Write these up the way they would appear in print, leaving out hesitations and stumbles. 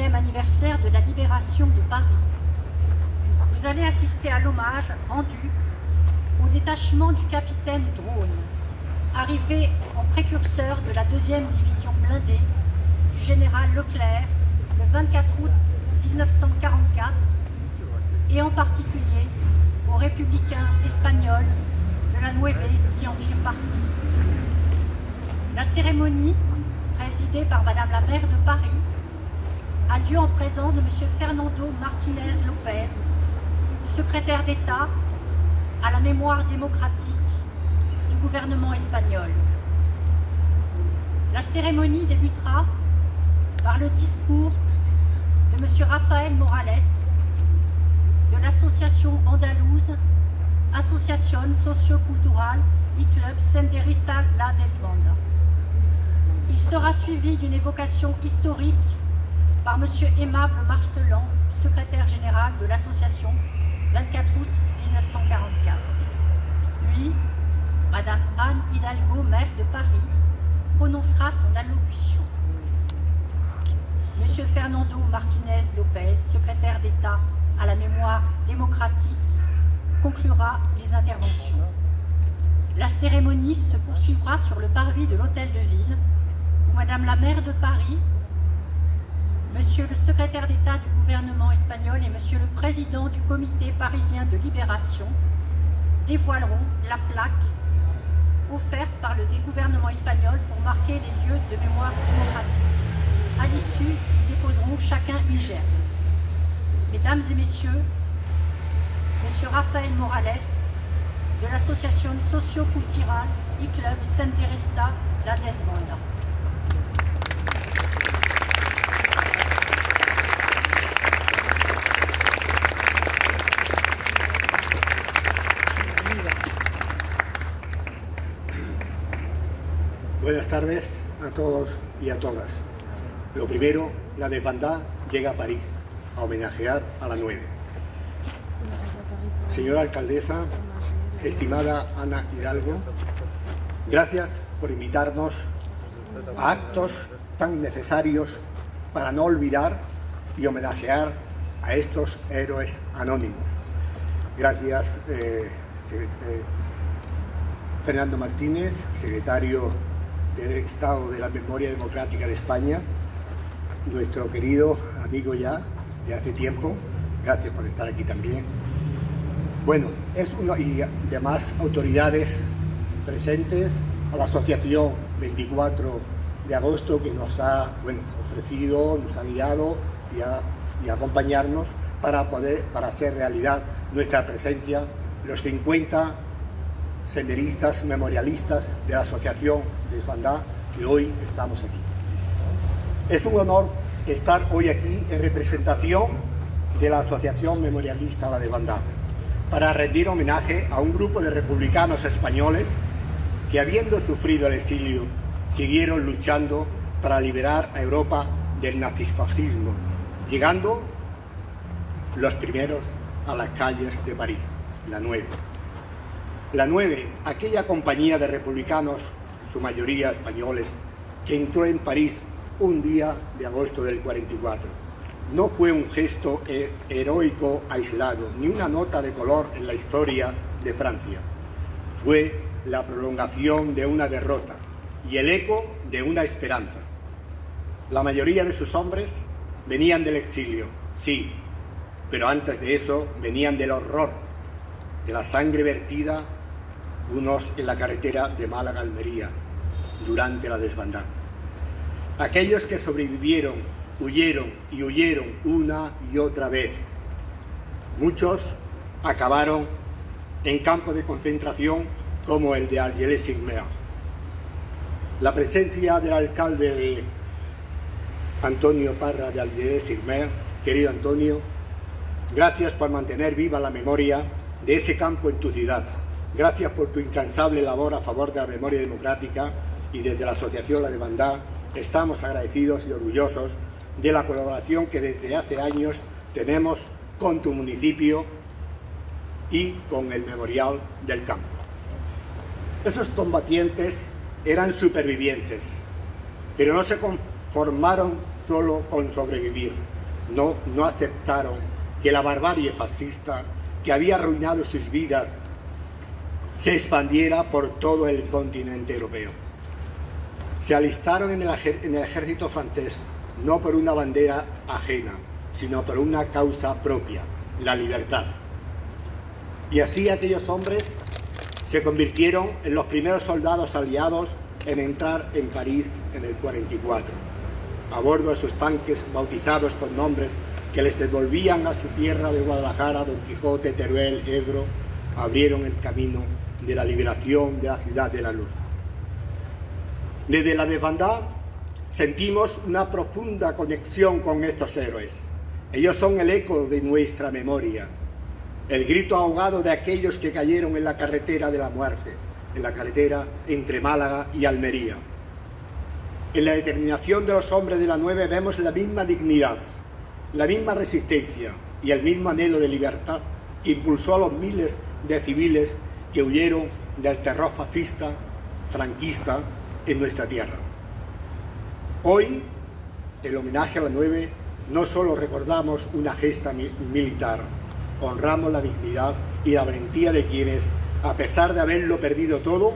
100e anniversaire de la libération de Paris. Vous allez assister à l'hommage rendu au détachement du capitaine Drone, arrivé en précurseur de la 2e division blindée du général Leclerc le 24 août 1944 et en particulier aux républicains espagnols de la Nueve qui en firent partie. La cérémonie, présidée par Madame la maire de Paris, a lieu en présence de M. Fernando Martínez López, secrétaire d'État à la mémoire démocratique du gouvernement espagnol. La cérémonie débutera par le discours de M. Rafael Morales de l'association andalouse Asociación Sociocultural y Club Senderista La Desbanda. Il sera suivi d'une évocation historique par M. Aimable Marcelin, secrétaire général de l'association 24 août 1944. Puis, Madame Anne Hidalgo, maire de Paris, prononcera son allocution. M. Fernando Martínez López, secrétaire d'État à la mémoire démocratique, conclura les interventions. La cérémonie se poursuivra sur le parvis de l'Hôtel de Ville, où Madame la maire de Paris, Monsieur le secrétaire d'État du gouvernement espagnol et Monsieur le président du comité parisien de libération dévoileront la plaque offerte par le gouvernement espagnol pour marquer les lieux de mémoire démocratique. À l'issue, ils déposeront chacun une gerbe. Mesdames et messieurs, Monsieur Rafael Morales de l'association socio-culturale y Club Senderista La Desbanda. Buenas tardes a todos y a todas. Lo primero, la desbandada llega a París a homenajear a la 9. Señora alcaldesa, estimada Ana Hidalgo, gracias por invitarnos a actos tan necesarios para no olvidar y homenajear a estos héroes anónimos. Gracias, Fernando Martínez, secretario del Estado de la Memoria Democrática de España, nuestro querido amigo ya de hace tiempo, gracias por estar aquí también. Bueno, y demás autoridades presentes, a la asociación 24 de agosto que nos ha ofrecido, nos ha guiado y acompañarnos para hacer realidad nuestra presencia, los 50 senderistas, memorialistas de la Asociación Desbandá, que hoy estamos aquí. Es un honor estar hoy aquí en representación de la Asociación Memorialista La Desbandá, para rendir homenaje a un grupo de republicanos españoles que, habiendo sufrido el exilio, siguieron luchando para liberar a Europa del nazifascismo, llegando los primeros a las calles de París, la 9. La 9, aquella compañía de republicanos, en su mayoría españoles, que entró en París un día de agosto del 44. No fue un gesto heroico aislado, ni una nota de color en la historia de Francia. Fue la prolongación de una derrota y el eco de una esperanza. La mayoría de sus hombres venían del exilio, sí, pero antes de eso venían del horror, de la sangre vertida, unos en la carretera de Málaga a Almería, durante la desbandada. Aquellos que sobrevivieron, huyeron y huyeron una y otra vez. Muchos acabaron en campos de concentración como el de Argelès-sur-Mer. La presencia del alcalde Antonio Parra de Argelès-sur-Mer, querido Antonio, gracias por mantener viva la memoria de ese campo en tu ciudad. Gracias por tu incansable labor a favor de la memoria democrática, y desde la Asociación La Desbandá estamos agradecidos y orgullosos de la colaboración que desde hace años tenemos con tu municipio y con el Memorial del Campo. Esos combatientes eran supervivientes, pero no se conformaron solo con sobrevivir. no aceptaron que la barbarie fascista que había arruinado sus vidas se expandiera por todo el continente europeo. Se alistaron en el ejército francés, no por una bandera ajena, sino por una causa propia, la libertad. Y así aquellos hombres se convirtieron en los primeros soldados aliados en entrar en París en el 44, a bordo de sus tanques bautizados con nombres que les devolvían a su tierra de Guadalajara. Don Quijote, Teruel, Ebro, abrieron el camino de la liberación de la ciudad de la luz. Desde la desbandada sentimos una profunda conexión con estos héroes. Ellos son el eco de nuestra memoria, el grito ahogado de aquellos que cayeron en la carretera de la muerte, en la carretera entre Málaga y Almería. En la determinación de los hombres de la 9 vemos la misma dignidad, la misma resistencia y el mismo anhelo de libertad que impulsó a los miles de civiles que huyeron del terror fascista, franquista en nuestra tierra. Hoy, en el homenaje a la 9, no solo recordamos una gesta militar, honramos la dignidad y la valentía de quienes, a pesar de haberlo perdido todo,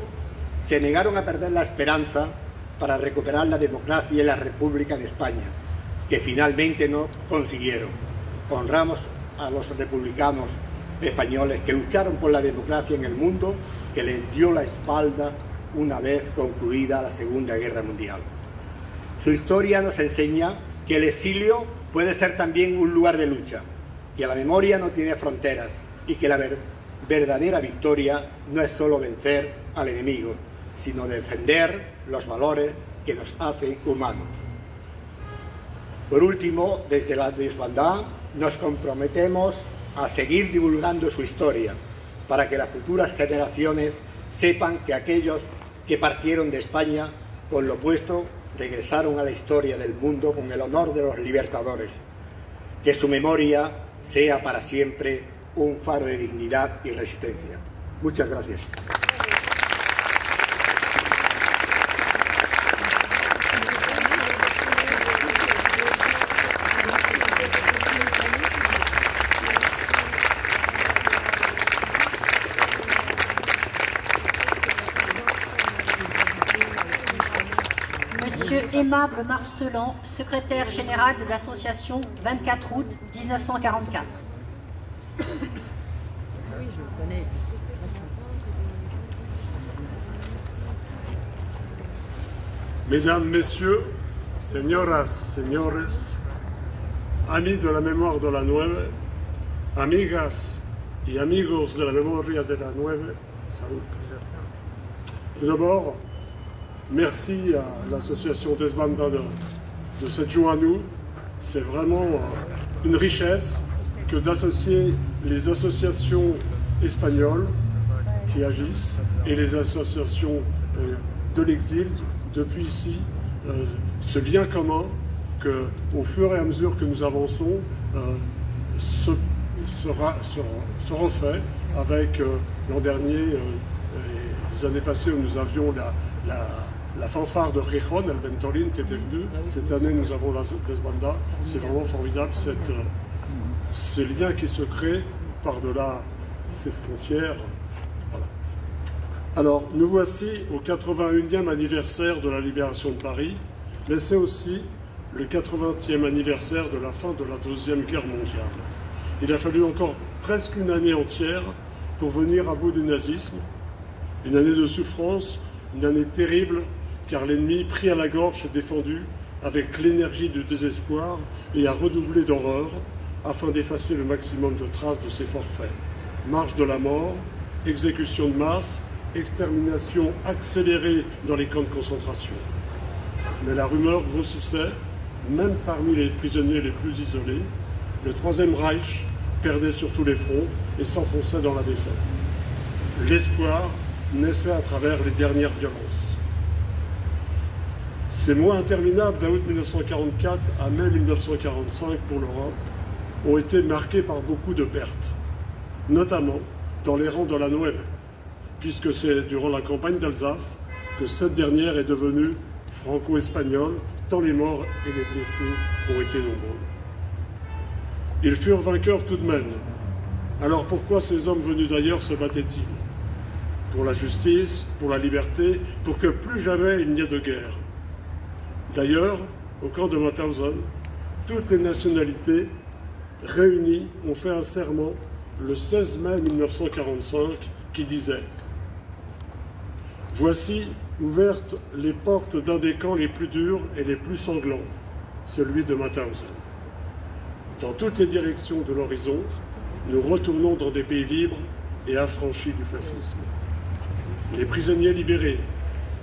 se negaron a perder la esperanza para recuperar la democracia y la república en España, que finalmente no consiguieron. Honramos a los republicanos españoles que lucharon por la democracia en el mundo, que les dio la espalda una vez concluida la Segunda Guerra Mundial. Su historia nos enseña que el exilio puede ser también un lugar de lucha, que la memoria no tiene fronteras y que la verdadera victoria no es solo vencer al enemigo, sino defender los valores que nos hacen humanos. Por último, desde la desbandada nos comprometemos a seguir divulgando su historia para que las futuras generaciones sepan que aquellos que partieron de España con lo opuesto regresaron a la historia del mundo con el honor de los libertadores. Que su memoria sea para siempre un faro de dignidad y resistencia. Muchas gracias. Monsieur Aimable Marcelin, secrétaire général de l'association 24 août 1944. Oui, je le connais. Mesdames, Messieurs, señoras, señores, amis de la mémoire de la 9, amigas y amigos de la memoria de la 9, salut. Tout d'abord, merci à l'association Desbandada de cette joie à nous. C'est vraiment une richesse que d'associer les associations espagnoles qui agissent et les associations de l'exil depuis ici, ce lien commun que, au fur et à mesure que nous avançons, se refait avec l'an dernier, les années passées où nous avions la fanfare de Gijón, El Ventolin, qui était venue. Cette année, nous avons la Desbandada. C'est vraiment formidable, ces liens qui se créent par-delà ces frontières. Voilà. Alors, nous voici au 81e anniversaire de la libération de Paris, mais c'est aussi le 80e anniversaire de la fin de la Deuxième Guerre mondiale. Il a fallu encore presque une année entière pour venir à bout du nazisme, une année de souffrance, une année terrible, car l'ennemi, pris à la gorge, s'est défendu avec l'énergie du désespoir et a redoublé d'horreur afin d'effacer le maximum de traces de ses forfaits. Marche de la mort, exécution de masse, extermination accélérée dans les camps de concentration. Mais la rumeur grossissait, même parmi les prisonniers les plus isolés. Le Troisième Reich perdait sur tous les fronts et s'enfonçait dans la défaite. L'espoir naissait à travers les dernières violences. Ces mois interminables d'août 1944 à mai 1945 pour l'Europe ont été marqués par beaucoup de pertes, notamment dans les rangs de la 9, puisque c'est durant la campagne d'Alsace que cette dernière est devenue franco-espagnole, tant les morts et les blessés ont été nombreux. Ils furent vainqueurs tout de même. Alors pourquoi ces hommes venus d'ailleurs se battaient-ils? Pour la justice, pour la liberté, pour que plus jamais il n'y ait de guerre. D'ailleurs, au camp de Mauthausen, toutes les nationalités réunies ont fait un serment le 16 mai 1945 qui disait « Voici ouvertes les portes d'un des camps les plus durs et les plus sanglants, celui de Mauthausen. Dans toutes les directions de l'horizon, nous retournons dans des pays libres et affranchis du fascisme. Les prisonniers libérés,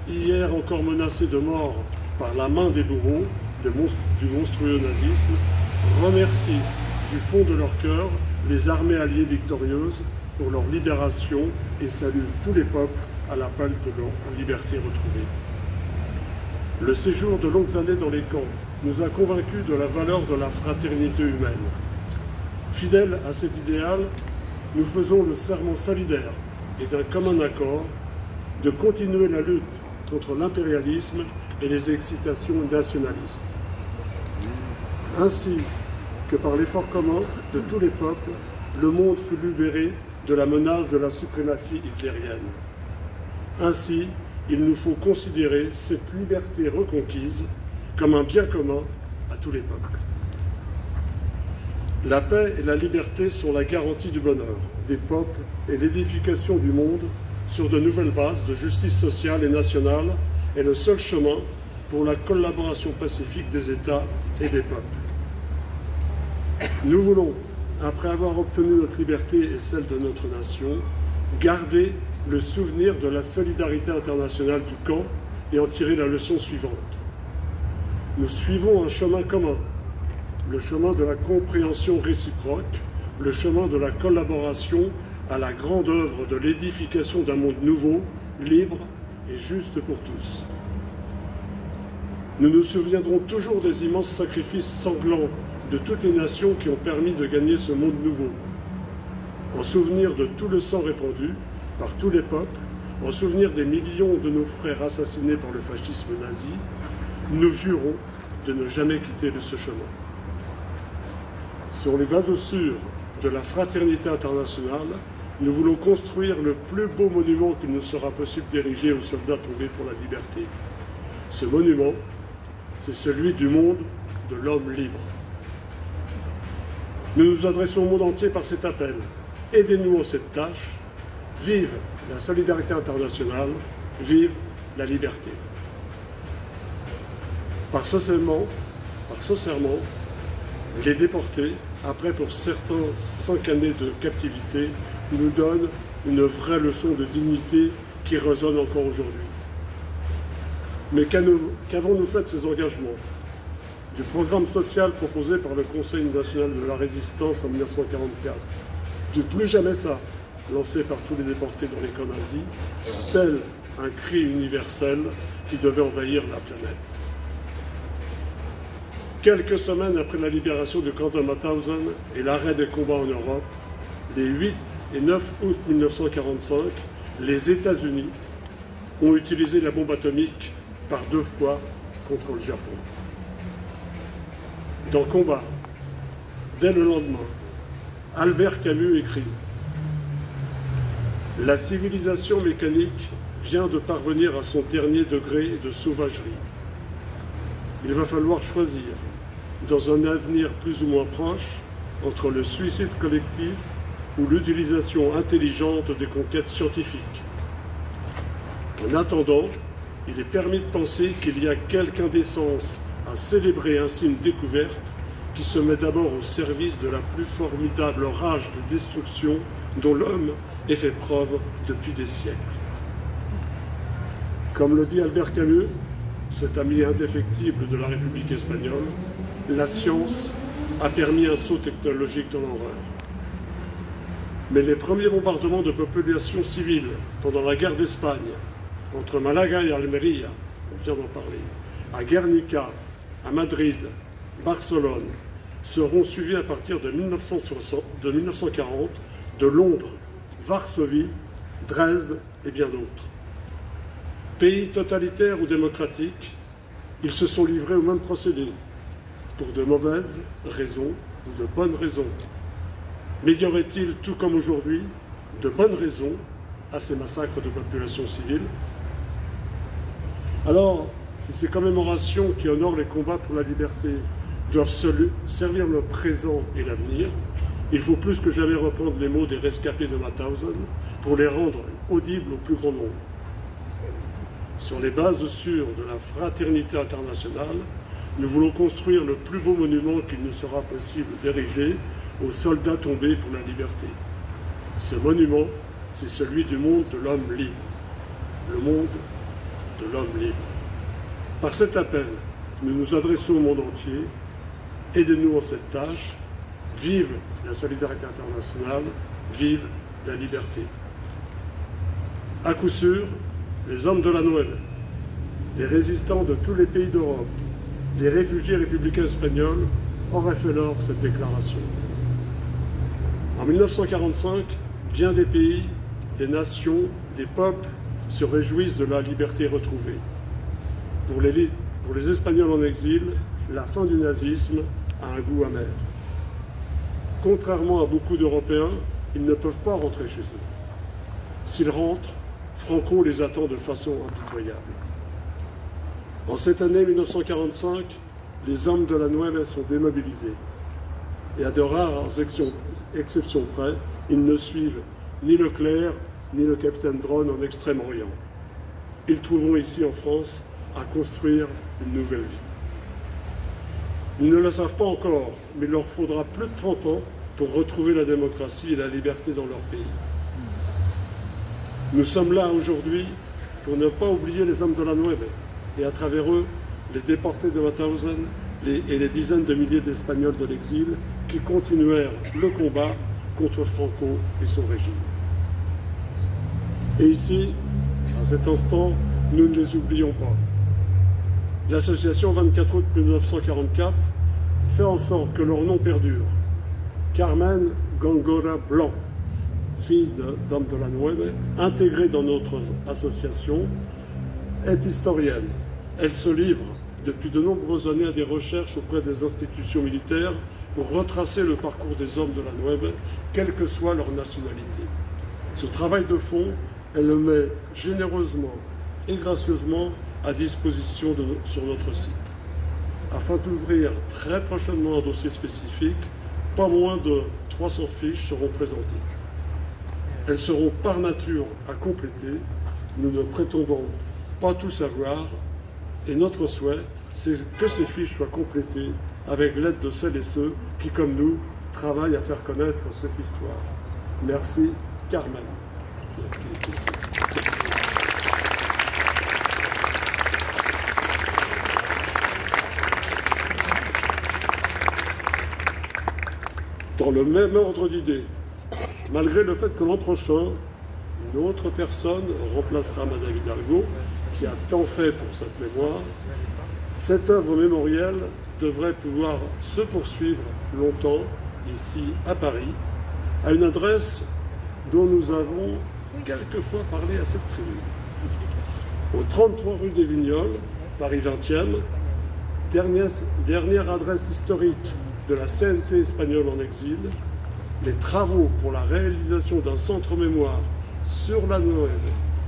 hier encore menacés de mort par la main des bourreaux du monstrueux nazisme, remercient du fond de leur cœur les armées alliées victorieuses pour leur libération et saluent tous les peuples à l'appel de leur liberté retrouvée. Le séjour de longues années dans les camps nous a convaincus de la valeur de la fraternité humaine. Fidèles à cet idéal, nous faisons le serment solidaire et d'un commun accord de continuer la lutte contre l'impérialisme et les excitations nationalistes. Ainsi que par l'effort commun de tous les peuples, le monde fut libéré de la menace de la suprématie hitlérienne. Ainsi, il nous faut considérer cette liberté reconquise comme un bien commun à tous les peuples. La paix et la liberté sont la garantie du bonheur des peuples et l'édification du monde sur de nouvelles bases de justice sociale et nationale est le seul chemin pour la collaboration pacifique des États et des peuples. Nous voulons, après avoir obtenu notre liberté et celle de notre nation, garder le souvenir de la solidarité internationale du camp et en tirer la leçon suivante. Nous suivons un chemin commun, le chemin de la compréhension réciproque, le chemin de la collaboration à la grande œuvre de l'édification d'un monde nouveau, libre et juste pour tous. Nous nous souviendrons toujours des immenses sacrifices sanglants de toutes les nations qui ont permis de gagner ce monde nouveau. En souvenir de tout le sang répandu par tous les peuples, en souvenir des millions de nos frères assassinés par le fascisme nazi, nous jurons de ne jamais quitter ce chemin. Sur les bases sûres de la fraternité internationale, nous voulons construire le plus beau monument qu'il nous sera possible d'ériger aux soldats tombés pour la liberté. Ce monument, c'est celui du monde de l'homme libre. Nous nous adressons au monde entier par cet appel. Aidez-nous en cette tâche. Vive la solidarité internationale, vive la liberté. Par ce serment, les déportés, après pour certains 5 années de captivité, nous donnent une vraie leçon de dignité qui résonne encore aujourd'hui. Mais qu'avons-nous fait de ces engagements? Du programme social proposé par le Conseil national de la résistance en 1944, du plus jamais ça, lancé par tous les déportés dans les camps nazis, tel un cri universel qui devait envahir la planète. Quelques semaines après la libération du camp de Mauthausen et l'arrêt des combats en Europe, les 8 et 9 août 1945, les États-Unis ont utilisé la bombe atomique par 2 fois contre le Japon. Dans Combat, dès le lendemain, Albert Camus écrit « La civilisation mécanique vient de parvenir à son dernier degré de sauvagerie. Il va falloir choisir, dans un avenir plus ou moins proche, entre le suicide collectif ou l'utilisation intelligente des conquêtes scientifiques. En attendant, il est permis de penser qu'il y a quelque indécence à célébrer ainsi une découverte qui se met d'abord au service de la plus formidable rage de destruction dont l'homme ait fait preuve depuis des siècles. » Comme le dit Albert Camus, cet ami indéfectible de la République espagnole, la science a permis un saut technologique dans l'horreur. Mais les premiers bombardements de populations civiles pendant la guerre d'Espagne, entre Malaga et Almería, on vient d'en parler, à Guernica, à Madrid, Barcelone, seront suivis à partir de 1940 de Londres, Varsovie, Dresde et bien d'autres. Pays totalitaires ou démocratiques, ils se sont livrés au même procédé, pour de mauvaises raisons, ou de bonnes raisons? Mais y aurait-il, tout comme aujourd'hui, de bonnes raisons à ces massacres de population civile? Alors, si ces commémorations qui honorent les combats pour la liberté doivent servir le présent et l'avenir, il faut plus que jamais reprendre les mots des rescapés de Mauthausen pour les rendre audibles au plus grand nombre. Sur les bases sûres de la fraternité internationale, nous voulons construire le plus beau monument qu'il nous sera possible d'ériger aux soldats tombés pour la liberté. Ce monument, c'est celui du monde de l'homme libre. Le monde de l'homme libre. Par cet appel, nous nous adressons au monde entier. Aidez-nous en cette tâche. Vive la solidarité internationale, vive la liberté. À coup sûr, les hommes de la Nueve, les résistants de tous les pays d'Europe, les réfugiés républicains espagnols auraient fait lors cette déclaration. En 1945, bien des pays, des nations, des peuples se réjouissent de la liberté retrouvée. Pour les Espagnols en exil, la fin du nazisme a un goût amer. Contrairement à beaucoup d'Européens, ils ne peuvent pas rentrer chez eux. S'ils rentrent, Franco les attend de façon impitoyable. En cette année 1945, les hommes de la Nueve sont démobilisés. Et à de rares exceptions près, ils ne suivent ni Leclerc, ni le capitaine Dronne en Extrême-Orient. Ils trouveront ici en France à construire une nouvelle vie. Ils ne le savent pas encore, mais il leur faudra plus de 30 ans pour retrouver la démocratie et la liberté dans leur pays. Nous sommes là aujourd'hui pour ne pas oublier les hommes de la Nueve et à travers eux, les déportés de Mauthausen et les dizaines de milliers d'Espagnols de l'exil qui continuèrent le combat contre Franco et son régime. Et ici, à cet instant, nous ne les oublions pas. L'association 24 août 1944 fait en sorte que leur nom perdure. Carmen Góngora Blanc, fille d'homme de la Nueve, intégrée dans notre association, est historienne. Elle se livre depuis de nombreuses années à des recherches auprès des institutions militaires pour retracer le parcours des hommes de la Nueve, quelle que soit leur nationalité. Ce travail de fond, elle le met généreusement et gracieusement à disposition sur notre site. Afin d'ouvrir très prochainement un dossier spécifique, pas moins de 300 fiches seront présentées. Elles seront par nature à compléter. Nous ne prétendons pas tout savoir et notre souhait, c'est que ces fiches soient complétées avec l'aide de celles et ceux qui, comme nous, travaillent à faire connaître cette histoire. Merci, Carmen. Dans le même ordre d'idées, malgré le fait que l'an prochain, une autre personne remplacera Madame Hidalgo, qui a tant fait pour cette mémoire, cette œuvre mémorielle devrait pouvoir se poursuivre longtemps, ici à Paris, à une adresse dont nous avons quelquefois parlé à cette tribune. Au 33 rue des Vignoles, Paris 20e, dernière adresse historique de la CNT espagnole en exil, les travaux pour la réalisation d'un centre mémoire sur la Nueve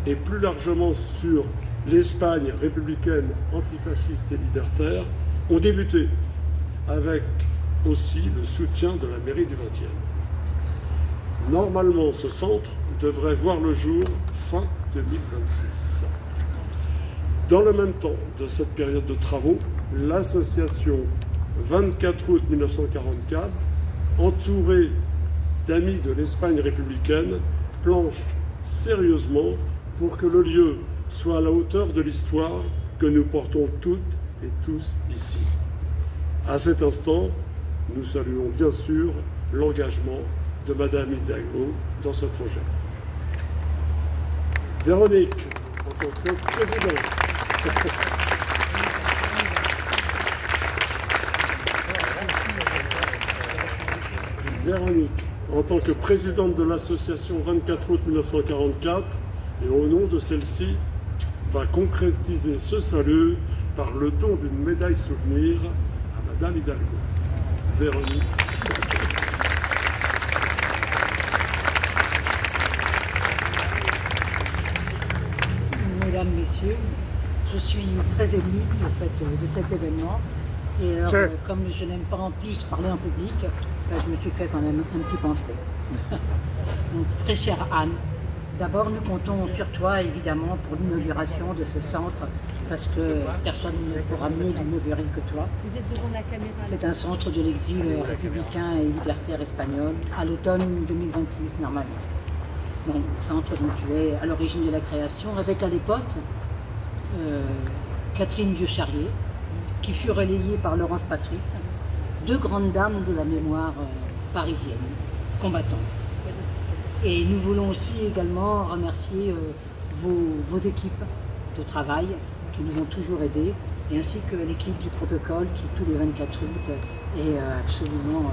et plus largement sur l'Espagne républicaine, antifasciste et libertaire ont débuté avec aussi le soutien de la mairie du 20e. Normalement, ce centre devrait voir le jour fin 2026. Dans le même temps de cette période de travaux, l'association 24 août 1944, entourée d'amis de l'Espagne républicaine, planche sérieusement pour que le lieu soit à la hauteur de l'histoire que nous portons toutes et tous ici. À cet instant, nous saluons bien sûr l'engagement de Madame Hidalgo dans ce projet. Véronique, en tant que présidente. Véronique, en tant que présidente de l'association 24 août 1944, et au nom de celle-ci, va concrétiser ce salut par le don d'une médaille souvenir à Madame Hidalgo. Véronique. messieurs. Je suis très émue de cet événement. Et alors, comme je n'aime pas en plus parler en public, je me suis fait quand même un petit pamphlet. Donc, très chère Anne, d'abord nous comptons sur toi évidemment pour l'inauguration de ce centre, parce que personne ne pourra mieux l'inaugurer que toi. Vous êtes devant la caméra. C'est un centre de l'exil républicain et libertaire espagnol, à l'automne 2026 normalement. Donc, centre dont tu es à l'origine de la création, avec à l'époque Catherine Vieux-Charrier, qui fut relayée par Laurence Patrice, deux grandes dames de la mémoire parisienne, combattantes. Et nous voulons aussi également remercier vos équipes de travail qui nous ont toujours aidés, et ainsi que l'équipe du protocole qui, tous les 24 août, est absolument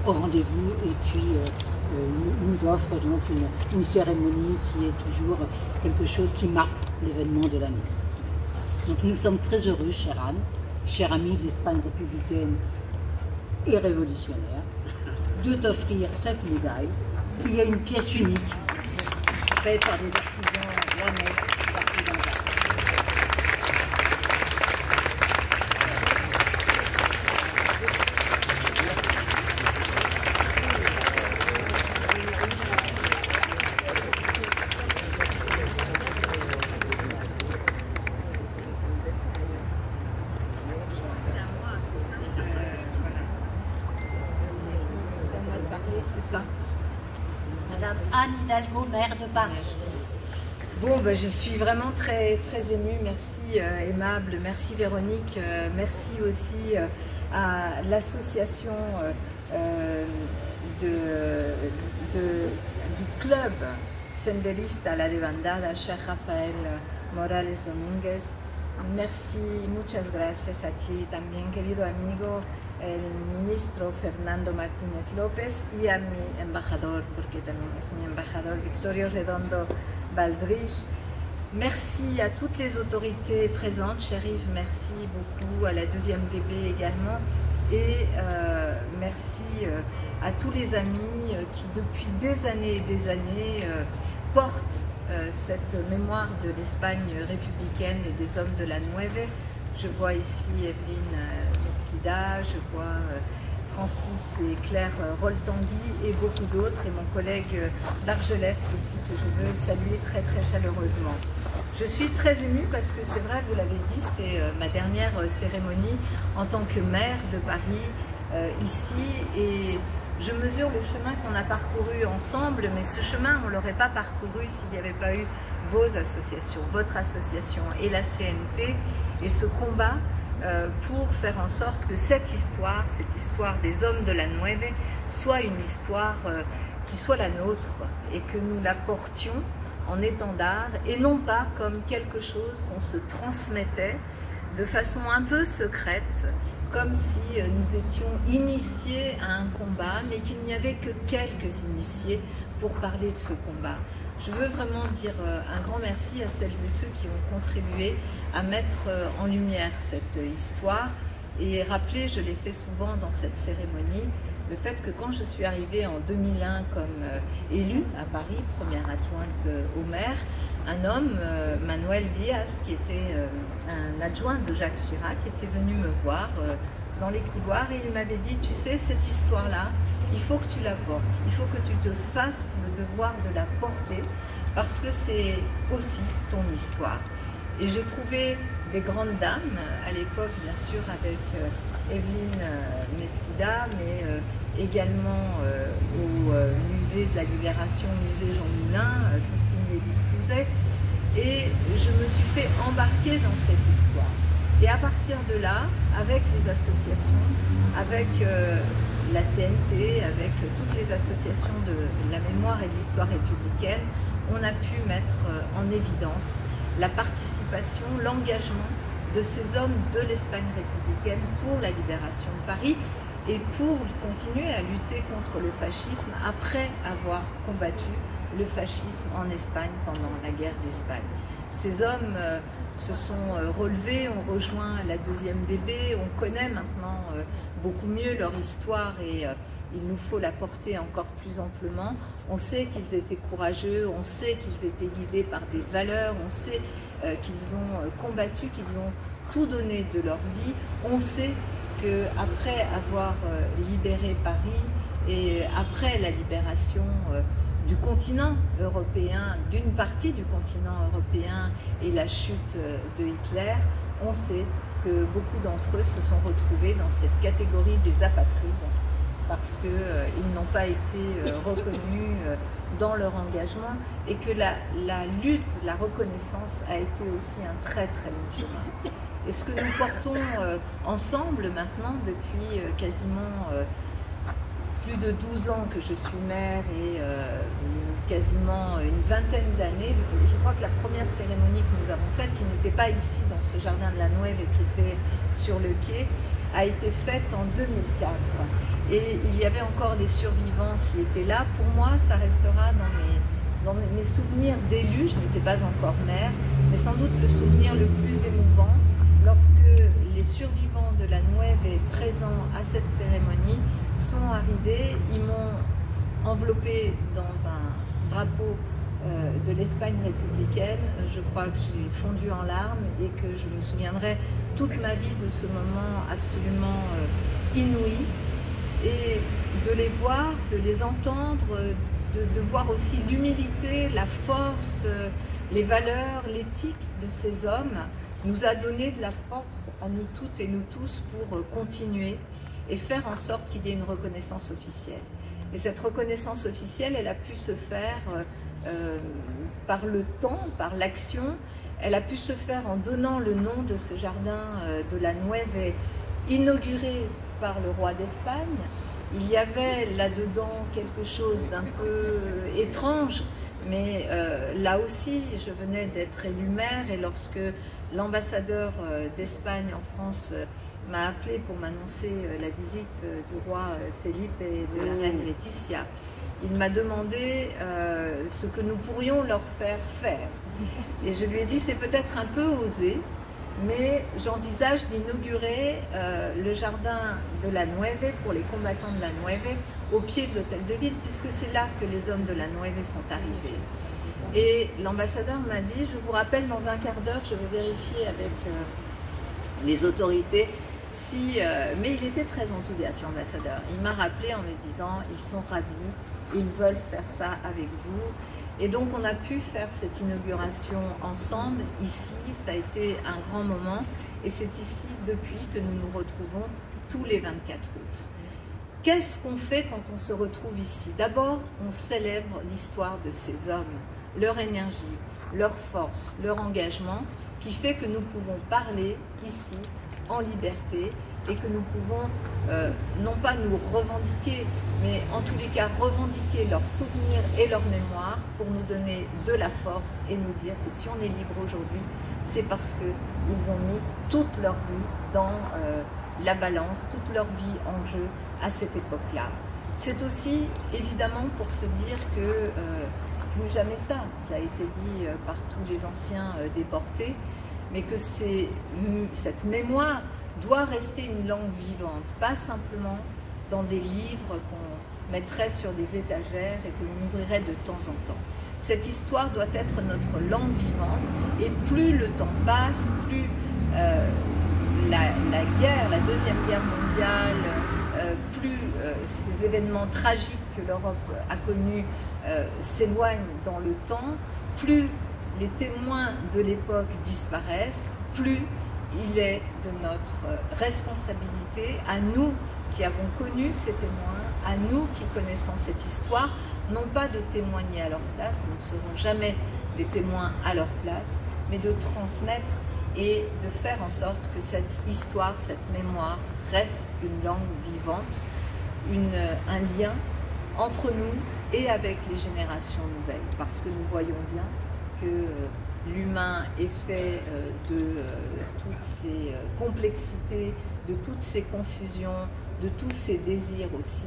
au rendez-vous et puis nous offre donc une cérémonie qui est toujours quelque chose qui marque l'événement de l'année. Donc nous sommes très heureux, chère Anne, chère amie de l'Espagne républicaine et révolutionnaire, de t'offrir cette médaille, qui est une pièce unique, faite par des artisans rennais partout dans le monde. Madame Anne Hidalgo, maire de Paris. Bon, ben, je suis vraiment très, très émue. Merci aimable, merci Véronique, merci aussi à l'association du club senderista La Levandada, cher Rafael Morales Domínguez. Merci, muchas gracias a ti también, querido amigo, el ministro Fernando Martínez López, y a mi embajador, porque también es mi embajador, Victorio Redondo Baldrich. Merci à toutes les autorités présentes, Chérif, merci beaucoup, à la 2e DB également, et merci à tous les amis qui depuis des années et des années portent cette mémoire de l'Espagne républicaine et des hommes de la Nueve. Je vois ici Evelyne Mesquida, je vois Francis et Claire Roltangui et beaucoup d'autres, et mon collègue d'Argelès aussi, que je veux saluer très très chaleureusement. Je suis très émue parce que c'est vrai, vous l'avez dit, c'est ma dernière cérémonie en tant que maire de Paris ici, et je mesure le chemin qu'on a parcouru ensemble, mais ce chemin, on ne l'aurait pas parcouru s'il n'y avait pas eu vos associations, votre association et la CNT, et ce combat pour faire en sorte que cette histoire des hommes de la Nueve, soit une histoire qui soit la nôtre, et que nous la portions en étendard, et non pas comme quelque chose qu'on se transmettait de façon un peu secrète, comme si nous étions initiés à un combat, mais qu'il n'y avait que quelques initiés pour parler de ce combat. Je veux vraiment dire un grand merci à celles et ceux qui ont contribué à mettre en lumière cette histoire, et rappeler, je l'ai fait souvent dans cette cérémonie, le fait que quand je suis arrivée en 2001 comme élue à Paris, première adjointe au maire, un homme, Manuel Diaz, qui était un adjoint de Jacques Chirac, était venu me voir dans les couloirs, et il m'avait dit, tu sais, cette histoire-là, il faut que tu la portes, il faut que tu te fasses le devoir de la porter, parce que c'est aussi ton histoire. Et j'ai trouvé des grandes dames, à l'époque bien sûr avec Evelyne Mesquida, mais également au musée de la Libération, musée Jean Moulin, Christine Lévis-Touzet, et je me suis fait embarquer dans cette histoire. Et à partir de là, avec les associations, avec la CNT, avec toutes les associations de la mémoire et de l'histoire républicaine, on a pu mettre en évidence la participation, l'engagement de ces hommes de l'Espagne républicaine pour la libération de Paris et pour continuer à lutter contre le fascisme après avoir combattu le fascisme en Espagne pendant la guerre d'Espagne. Ces hommes se sont relevés, ont rejoint la 2e DB, on connaît maintenant beaucoup mieux leur histoire et il nous faut la porter encore plus amplement. On sait qu'ils étaient courageux, on sait qu'ils étaient guidés par des valeurs, on sait qu'ils ont combattu, qu'ils ont tout donné de leur vie. On sait qu'après avoir libéré Paris et après la libération du continent européen, d'une partie du continent européen et la chute de Hitler, on sait que beaucoup d'entre eux se sont retrouvés dans cette catégorie des apatrides parce qu'ils n'ont pas été reconnus dans leur engagement et que la lutte, la reconnaissance a été aussi un très très long chemin. Et ce que nous portons ensemble maintenant depuis quasiment plus de 12 ans que je suis mère et quasiment une vingtaine d'années, je crois que la première cérémonie que nous avons faite, qui n'était pas ici dans ce jardin de la Nueve et qui était sur le quai, a été faite en 2004. Et il y avait encore des survivants qui étaient là. Pour moi, ça restera dans mes souvenirs d'élus. Je n'étais pas encore mère, mais sans doute le souvenir le plus émouvant lorsque les survivants de la Nueve présents à cette cérémonie sont arrivés. Ils m'ont enveloppée dans un drapeau de l'Espagne républicaine. Je crois que j'ai fondu en larmes et que je me souviendrai toute ma vie de ce moment absolument inouï. Et de les voir, de les entendre, de voir aussi l'humilité, la force, les valeurs, l'éthique de ces hommes nous a donné de la force à nous toutes et nous tous pour continuer et faire en sorte qu'il y ait une reconnaissance officielle. Et cette reconnaissance officielle, elle a pu se faire par le temps, par l'action. Elle a pu se faire en donnant le nom de ce jardin de la Nueve, inauguré par le roi d'Espagne. Il y avait là-dedans quelque chose d'un peu étrange, mais là aussi, je venais d'être élue maire et lorsque l'ambassadeur d'Espagne en France m'a appelé pour m'annoncer la visite du roi Philippe et de la reine Laetitia, il m'a demandé ce que nous pourrions leur faire. Et je lui ai dit, c'est peut-être un peu osé, mais j'envisage d'inaugurer le jardin de la Nueve pour les combattants de la Nueve au pied de l'hôtel de ville, puisque c'est là que les hommes de la Nueve sont arrivés. Et l'ambassadeur m'a dit, je vous rappelle dans un quart d'heure, je vais vérifier avec les autorités si... mais il était très enthousiaste, l'ambassadeur. Il m'a rappelé en me disant, ils sont ravis, ils veulent faire ça avec vous. Et donc on a pu faire cette inauguration ensemble, ici, ça a été un grand moment, et c'est ici depuis que nous nous retrouvons tous les 24 août. Qu'est-ce qu'on fait quand on se retrouve ici? D'abord, on célèbre l'histoire de ces hommes, leur énergie, leur force, leur engagement, qui fait que nous pouvons parler ici, en liberté, et que nous pouvons non pas nous revendiquer, mais en tous les cas revendiquer leurs souvenirs et leurs mémoires pour nous donner de la force et nous dire que si on est libre aujourd'hui, c'est parce qu'ils ont mis toute leur vie dans la balance, toute leur vie en jeu à cette époque-là. C'est aussi évidemment pour se dire que plus jamais ça a été dit par tous les anciens déportés, mais que cette mémoire doit rester une langue vivante, pas simplement dans des livres qu'on mettrait sur des étagères et que l'on ouvrirait de temps en temps. Cette histoire doit être notre langue vivante et plus le temps passe, plus la guerre, la Deuxième Guerre mondiale, plus ces événements tragiques que l'Europe a connus s'éloignent dans le temps, plus les témoins de l'époque disparaissent, plus il est de notre responsabilité, à nous qui avons connu ces témoins, à nous qui connaissons cette histoire, non pas de témoigner à leur place, nous ne serons jamais des témoins à leur place, mais de transmettre et de faire en sorte que cette histoire, cette mémoire reste une langue vivante, un lien entre nous et avec les générations nouvelles, parce que nous voyons bien que l'humain est fait de toutes ces complexités, de toutes ces confusions, de tous ces désirs aussi,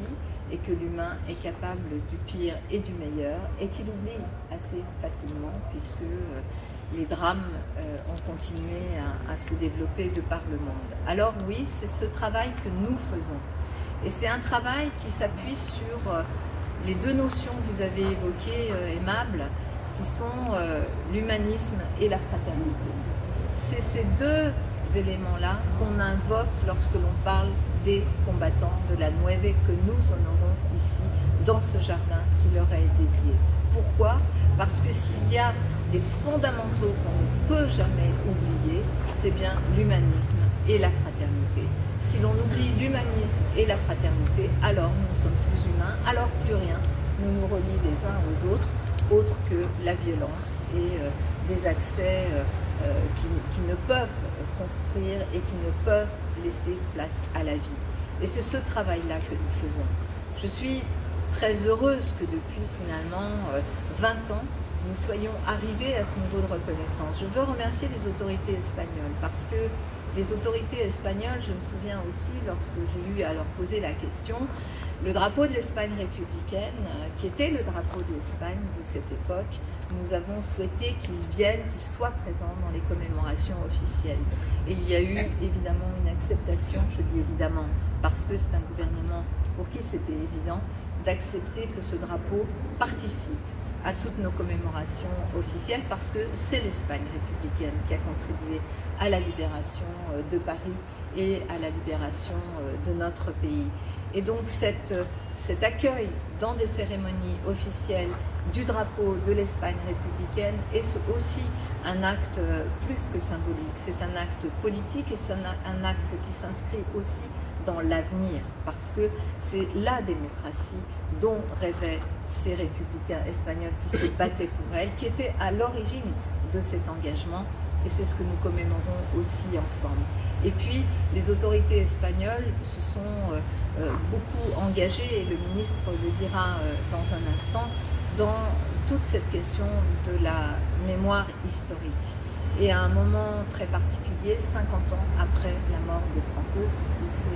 et que l'humain est capable du pire et du meilleur, et qu'il oublie assez facilement, puisque les drames ont continué à se développer de par le monde. Alors oui, c'est ce travail que nous faisons. Et c'est un travail qui s'appuie sur les deux notions que vous avez évoquées, aimables, qui sont l'humanisme et la fraternité. C'est ces deux éléments-là qu'on invoque lorsque l'on parle des combattants de la Nueve que nous honorons ici, dans ce jardin qui leur est dédié. Pourquoi? Parce que s'il y a des fondamentaux qu'on ne peut jamais oublier, c'est bien l'humanisme et la fraternité. Si l'on oublie l'humanisme et la fraternité, alors nous ne sommes plus humains, alors plus rien ne nous relie les uns aux autres, autre que la violence et des accès qui ne peuvent construire et qui ne peuvent laisser place à la vie. Et c'est ce travail-là que nous faisons. Je suis très heureuse que depuis finalement 20 ans, nous soyons arrivés à ce niveau de reconnaissance. Je veux remercier les autorités espagnoles parce que les autorités espagnoles, je me souviens aussi lorsque j'ai eu à leur poser la question, le drapeau de l'Espagne républicaine, qui était le drapeau de l'Espagne de cette époque, nous avons souhaité qu'il vienne, qu'il soit présent dans les commémorations officielles. Et il y a eu évidemment une acceptation, je dis évidemment, parce que c'est un gouvernement pour qui c'était évident, d'accepter que ce drapeau participe à toutes nos commémorations officielles parce que c'est l'Espagne républicaine qui a contribué à la libération de Paris et à la libération de notre pays. Et donc cet accueil dans des cérémonies officielles du drapeau de l'Espagne républicaine est aussi un acte plus que symbolique. C'est un acte politique et c'est un acte qui s'inscrit aussi dans l'avenir, parce que c'est la démocratie dont rêvaient ces républicains espagnols qui se battaient pour elle, qui étaient à l'origine de cet engagement, et c'est ce que nous commémorons aussi ensemble. Et puis, les autorités espagnoles se sont beaucoup engagées, et le ministre le dira dans un instant, dans toute cette question de la mémoire historique. Et à un moment très particulier, 50 ans après la mort de Franco, puisque c'est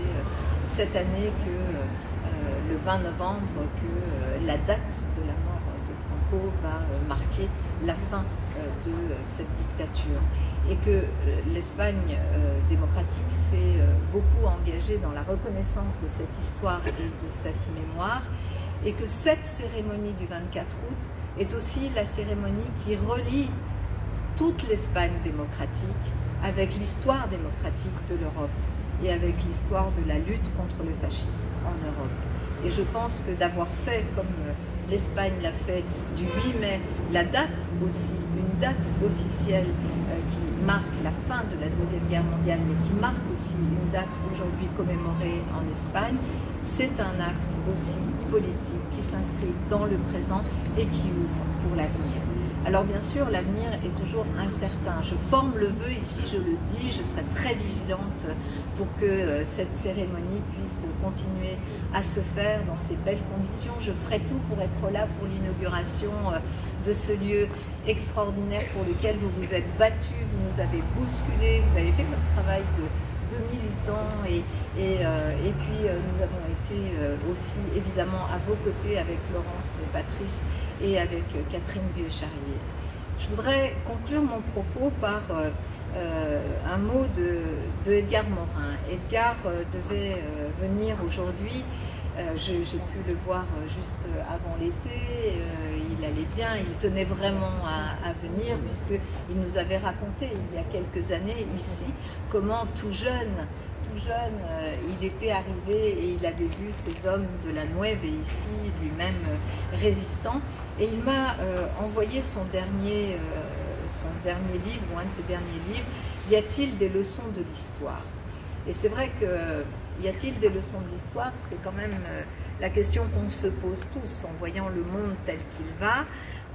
cette année que, le 20 novembre, que la date de la mort de Franco va marquer la fin de cette dictature. Et que l'Espagne démocratique s'est beaucoup engagée dans la reconnaissance de cette histoire et de cette mémoire, et que cette cérémonie du 24 août est aussi la cérémonie qui relie toute l'Espagne démocratique avec l'histoire démocratique de l'Europe et avec l'histoire de la lutte contre le fascisme en Europe. Et je pense que d'avoir fait, comme l'Espagne l'a fait, du 8 mai, la date aussi, une date officielle qui marque la fin de la Deuxième Guerre mondiale, mais qui marque aussi une date aujourd'hui commémorée en Espagne, c'est un acte aussi politique qui s'inscrit dans le présent et qui ouvre pour l'avenir. Alors bien sûr, l'avenir est toujours incertain. Je forme le vœu, ici je le dis, je serai très vigilante pour que cette cérémonie puisse continuer à se faire dans ces belles conditions. Je ferai tout pour être là pour l'inauguration de ce lieu extraordinaire pour lequel vous vous êtes battus, vous nous avez bousculés, vous avez fait votre travail de militants et puis nous avons été aussi évidemment à vos côtés avec Laurence et Patrice et avec Catherine Vieux-Charrier. Je voudrais conclure mon propos par un mot de Edgar Morin. Edgar devait venir aujourd'hui. J'ai pu le voir juste avant l'été, il allait bien, il tenait vraiment à venir puisqu'il nous avait raconté il y a quelques années ici comment tout jeune, il était arrivé et il avait vu ces hommes de la Nueve ici, lui-même résistant, et il m'a envoyé son dernier livre, ou un de ses derniers livres, Y a-t-il des leçons de l'histoire? Et c'est vrai que y a-t-il des leçons de l'histoire? C'est quand même la question qu'on se pose tous en voyant le monde tel qu'il va,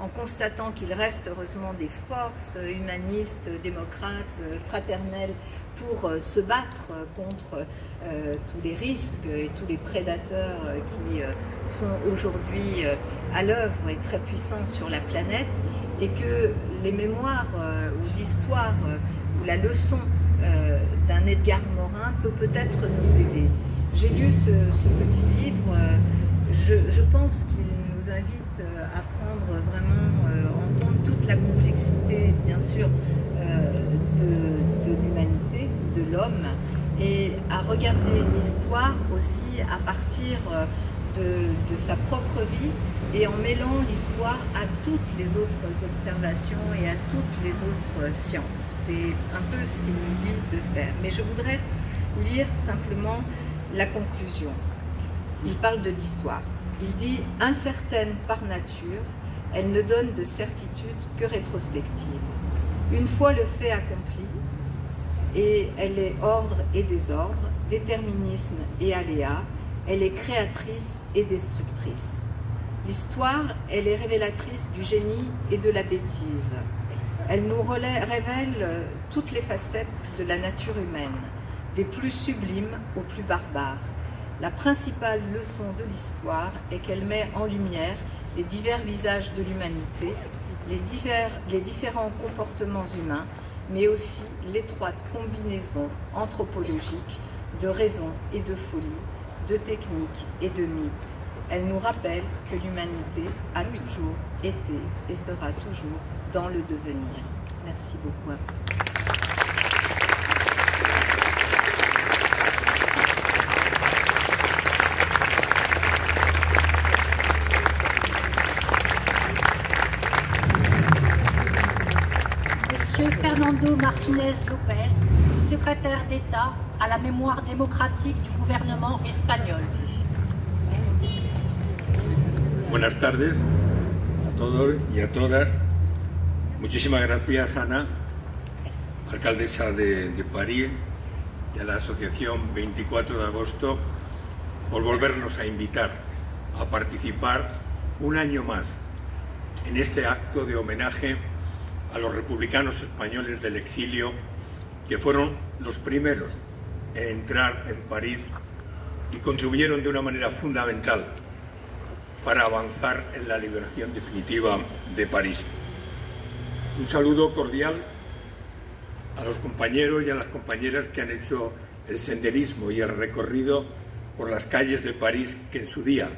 en constatant qu'il reste heureusement des forces humanistes, démocrates, fraternelles pour se battre contre tous les risques et tous les prédateurs qui sont aujourd'hui à l'œuvre et très puissants sur la planète, et que les mémoires ou l'histoire ou la leçon d'un Edgar Morin peut peut-être nous aider. J'ai lu ce petit livre, je pense qu'il nous invite à prendre vraiment en compte toute la complexité, bien sûr, de l'humanité, de l'homme, et à regarder l'histoire aussi à partir de sa propre vie et en mêlant l'histoire à toutes les autres observations et à toutes les autres sciences. C'est un peu ce qu'il nous dit de faire. Mais je voudrais lire simplement la conclusion. Il parle de l'histoire. Il dit « Incertaine par nature, elle ne donne de certitude que rétrospective. Une fois le fait accompli, et elle est ordre et désordre, déterminisme et aléa, elle est créatrice et destructrice. L'histoire, elle est révélatrice du génie et de la bêtise. Elle nous révèle toutes les facettes de la nature humaine, des plus sublimes aux plus barbares. La principale leçon de l'histoire est qu'elle met en lumière les divers visages de l'humanité, les différents comportements humains, mais aussi l'étroite combinaison anthropologique de raison et de folie, de technique et de mythe. Elle nous rappelle que l'humanité a toujours été et sera toujours dans le devenir. Merci beaucoup à vous. Monsieur Fernando Martínez López, secrétaire d'État à la mémoire démocratique du gouvernement espagnol. Buenas tardes a todos y a todas. Muchísimas gracias, Ana, alcaldesa de París, y a la Asociación 24 de Agosto, por volvernos a invitar a participar un año más en este acto de homenaje a los republicanos españoles del exilio, que fueron los primeros en entrar en París y contribuyeron de una manera fundamental para avanzar en la liberación definitiva de París. Un saludo cordial a los compañeros y a las compañeras que han hecho el senderismo y el recorrido por las calles de París que en su día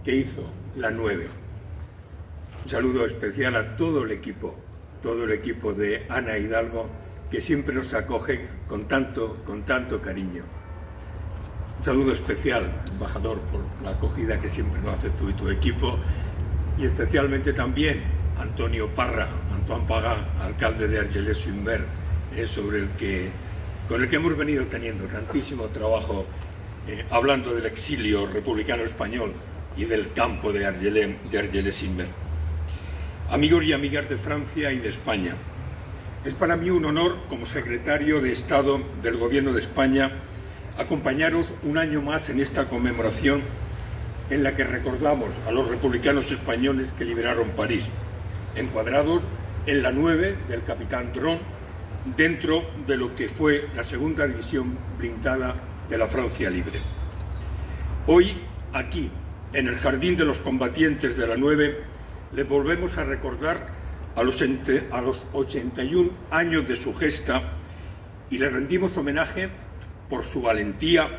hizo la 9. Un saludo especial a todo el equipo de Ana Hidalgo, que siempre nos acoge con tanto cariño. Un saludo especial, embajador, por la acogida que siempre nos haces tú y tu equipo, y especialmente también Antonio Parra, Antoine Parra, alcalde de Argelès-sur-Mer, con el que hemos venido teniendo tantísimo trabajo hablando del exilio republicano español y del campo de Argelès-sur-Mer. Amigos y amigas de Francia y de España, es para mí un honor, como secretario de Estado del Gobierno de España, acompañaros un año más en esta conmemoración en la que recordamos a los republicanos españoles que liberaron París, encuadrados en la 9 del capitán Dron, dentro de lo que fue la segunda división blindada de la Francia Libre. Hoy, aquí, en el Jardín de los Combatientes de la 9, le volvemos a recordar a los 81 años de su gesta y le rendimos homenaje por su valentía,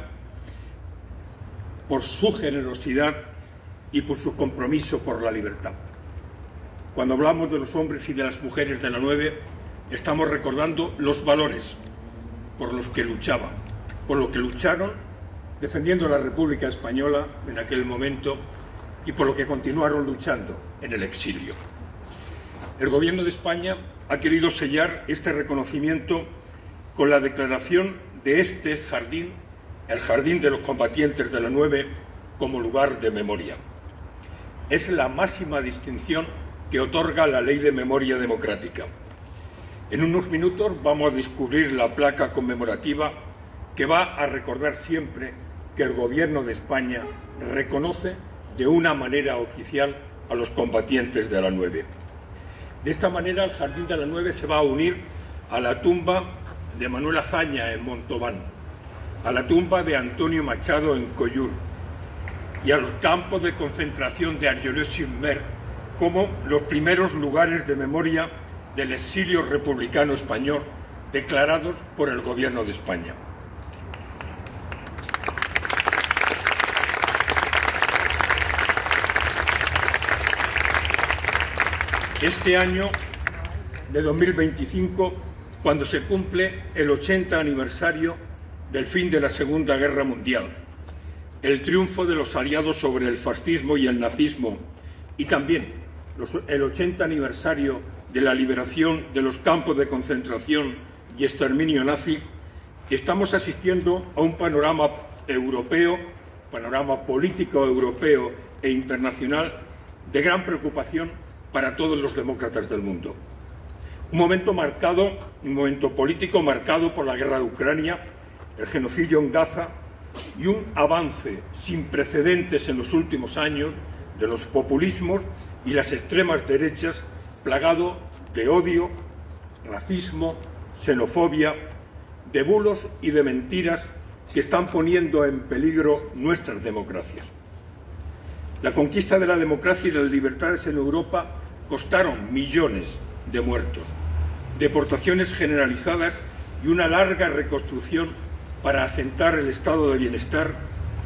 por su generosidad y por su compromiso por la libertad. Cuando hablamos de los hombres y de las mujeres de la 9, estamos recordando los valores por los que luchaban, por lo que lucharon defendiendo la República Española en aquel momento y por lo que continuaron luchando en el exilio. El Gobierno de España ha querido sellar este reconocimiento con la declaración de este jardín, el Jardín de los Combatientes de la 9, como lugar de memoria. Es la máxima distinción que otorga la Ley de Memoria Democrática. En unos minutos vamos a descubrir la placa conmemorativa que va a recordar siempre que el Gobierno de España reconoce de una manera oficial a los combatientes de la 9. De esta manera, el Jardín de la 9 se va a unir a la tumba de Manuel Azaña en Montauban, a la tumba de Antonio Machado en Collioure y a los campos de concentración de Argelès-sur-Mer como los primeros lugares de memoria del exilio republicano español declarados por el Gobierno de España. Este año de 2025, cuando se cumple el 80 aniversario del fin de la Segunda Guerra Mundial, el triunfo de los aliados sobre el fascismo y el nazismo, y también el 80 aniversario de la liberación de los campos de concentración y exterminio nazi, estamos asistiendo a un panorama europeo, panorama político europeo e internacional de gran preocupación para todos los demócratas del mundo. Un momento político marcado por la guerra de Ucrania, el genocidio en Gaza y un avance sin precedentes en los últimos años de los populismos y las extremas derechas, plagado de odio, racismo, xenofobia, de bulos y de mentiras que están poniendo en peligro nuestras democracias. La conquista de la democracia y las libertades en Europa costaron millones de muertos, deportaciones generalizadas y una larga reconstrucción para asentar el estado de bienestar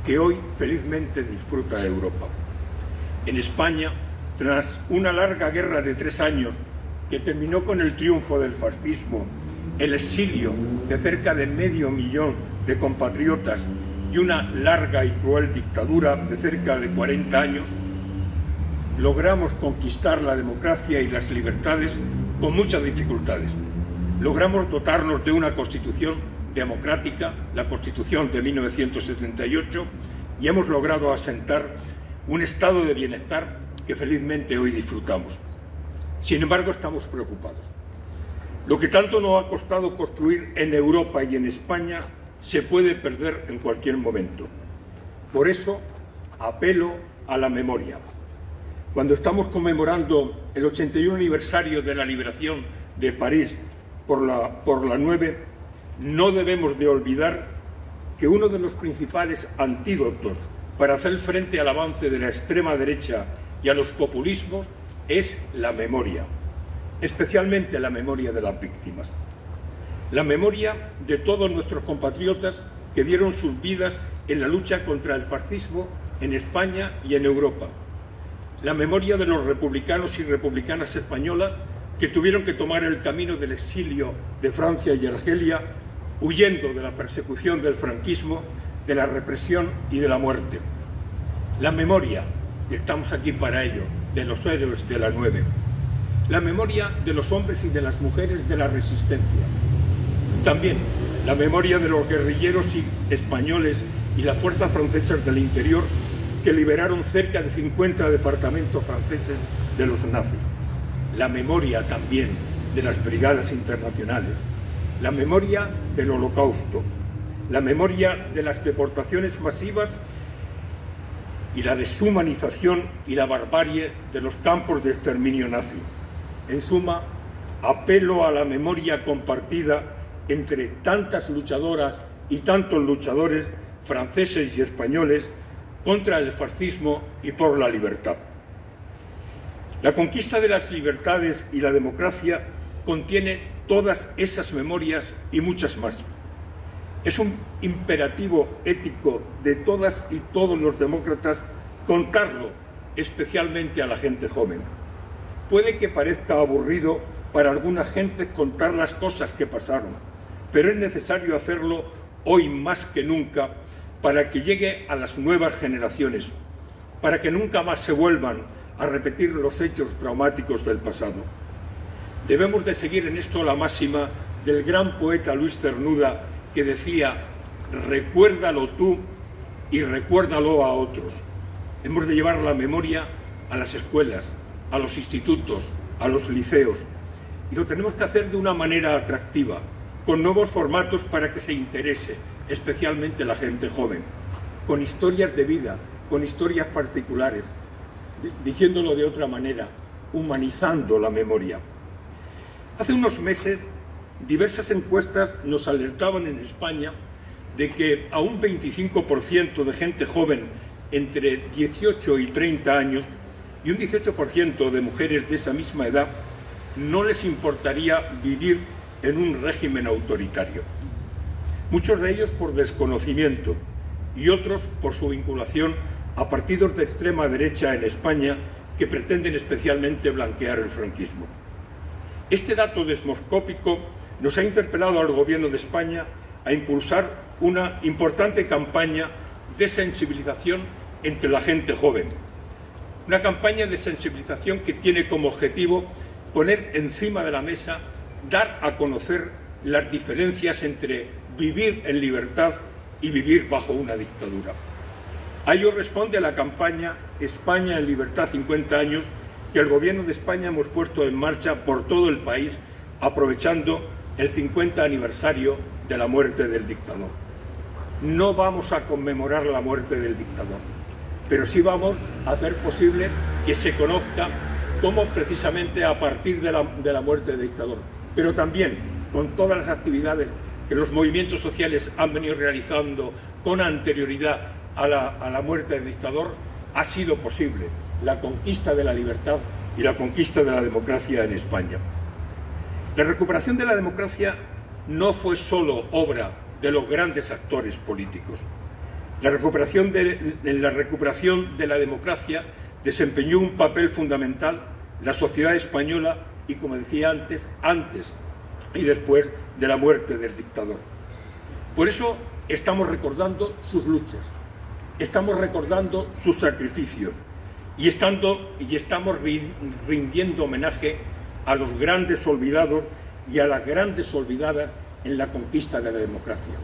que hoy felizmente disfruta Europa. En España, tras una larga guerra de 3 años que terminó con el triunfo del fascismo, el exilio de cerca de medio millón de compatriotas y una larga y cruel dictadura de cerca de 40 años, logramos conquistar la democracia y las libertades con muchas dificultades. Logramos dotarnos de una Constitución democrática, la Constitución de 1978, y hemos logrado asentar un estado de bienestar que felizmente hoy disfrutamos. Sin embargo, estamos preocupados. Lo que tanto nos ha costado construir en Europa y en España se puede perder en cualquier momento. Por eso, apelo a la memoria. Cuando estamos conmemorando el 81 aniversario de la liberación de París por la 9, no debemos de olvidar que uno de los principales antídotos para hacer frente al avance de la extrema derecha y a los populismos es la memoria, especialmente la memoria de las víctimas. La memoria de todos nuestros compatriotas que dieron sus vidas en la lucha contra el fascismo en España y en Europa. La memoria de los republicanos y republicanas españolas que tuvieron que tomar el camino del exilio de Francia y Argelia, huyendo de la persecución del franquismo, de la represión y de la muerte. La memoria, y estamos aquí para ello, de los héroes de la 9. La memoria de los hombres y de las mujeres de la resistencia. También la memoria de los guerrilleros españoles y las fuerzas francesas del interior que liberaron cerca de 50 departamentos franceses de los nazis. La memoria también de las brigadas internacionales. La memoria del Holocausto. La memoria de las deportaciones masivas y la deshumanización y la barbarie de los campos de exterminio nazi. En suma, apelo a la memoria compartida entre tantas luchadoras y tantos luchadores franceses y españoles contra el fascismo y por la libertad. La conquista de las libertades y la democracia contiene todas esas memorias y muchas más. Es un imperativo ético de todas y todos los demócratas contarlo, especialmente a la gente joven. Puede que parezca aburrido para alguna gente contar las cosas que pasaron, pero es necesario hacerlo hoy más que nunca para que llegue a las nuevas generaciones, para que nunca más se vuelvan a repetir los hechos traumáticos del pasado. Debemos de seguir en esto la máxima del gran poeta Luis Cernuda, que decía: recuérdalo tú y recuérdalo a otros. Hemos de llevar la memoria a las escuelas, a los institutos, a los liceos, y lo tenemos que hacer de una manera atractiva, con nuevos formatos para que se interese, especialmente la gente joven, con historias de vida, con historias particulares, diciéndolo de otra manera, humanizando la memoria. Hace unos meses, diversas encuestas nos alertaban en España de que a un 25% de gente joven entre 18 y 30 años y un 18% de mujeres de esa misma edad no les importaría vivir en un régimen autoritario. Muchos de ellos por desconocimiento y otros por su vinculación a partidos de extrema derecha en España que pretenden especialmente blanquear el franquismo. Este dato desmoscópico nos ha interpelado al Gobierno de España a impulsar una importante campaña de sensibilización entre la gente joven. Una campaña de sensibilización que tiene como objetivo poner encima de la mesa, dar a conocer las diferencias entre vivir en libertad y vivir bajo una dictadura. A ello responde la campaña España en Libertad 50 años que el Gobierno de España hemos puesto en marcha por todo el país aprovechando el 50 aniversario de la muerte del dictador. No vamos a conmemorar la muerte del dictador, pero sí vamos a hacer posible que se conozca cómo precisamente a partir de la muerte del dictador, pero también con todas las actividades que los movimientos sociales han venido realizando con anterioridad a la muerte del dictador, ha sido posible la conquista de la libertad y la conquista de la democracia en España. La recuperación de la democracia no fue solo obra de los grandes actores políticos. En la recuperación de la democracia desempeñó un papel fundamental la sociedad española y, como decía antes y después de la muerte del dictador. Por eso estamos recordando sus luchas, estamos recordando sus sacrificios y estamos rindiendo homenaje a los grandes olvidados y a las grandes olvidadas en la conquista de la democracia.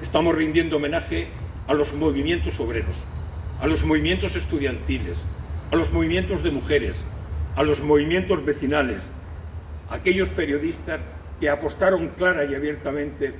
Estamos rindiendo homenaje a los movimientos obreros, a los movimientos estudiantiles, a los movimientos de mujeres, a los movimientos vecinales, a aquellos periodistas que apostaron clara y abiertamente